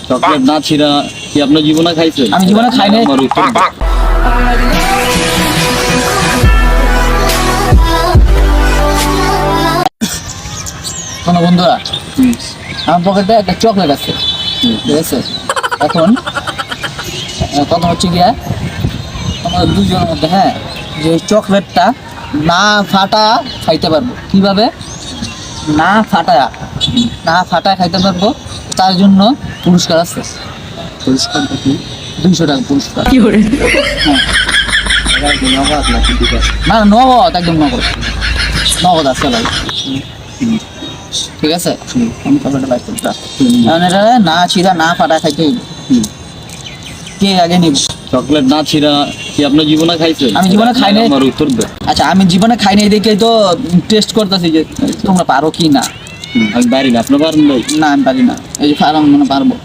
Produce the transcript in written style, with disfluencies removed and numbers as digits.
Chocolate না ছিঁড়া কি আপনার জীবনে খাইছেন? আমি জীবনে খাই নাই। আমার উত্তর দেন। শোনো বন্ধুরা, আমার পকেটে একটা চকলেট আছে, ঠিক আছে? এখন কথা হচ্ছে গিয়া আমাদের দুজনের মধ্যে, হ্যাঁ, যে চকলেটটা না ফাটা খাইতে পারবো কিভাবে, না ফাটায় খাইতে পারবো, তার জন্য পুরস্কার আছে। পরিষ্কারটা কি? 200 টাকা পুরস্কার। নগদ নাকি বিকাশ? না নগদ, একদম নগদ আছে ভাই, ঠিক আছে? আমি চকলেটটা বাইক করতে কারণ এটা না ছিঁড়া না ফাটা খাইতে হইব। কে আগে নিব? চকলেট না ছিঁড়া কি আপনার জীবনে খাইছেন? আমি জীবনে খাই নাই। আমার উত্তর দেন। আচ্ছা, আমি জীবনে খাই নাই দেখে তো টেস্ট করতেছি যে তোমরা পারো কি না। আমি পারি না, আপনি পারেন ভাই? না আমি পারি না, এই যে ফার্ম মনে পারবো।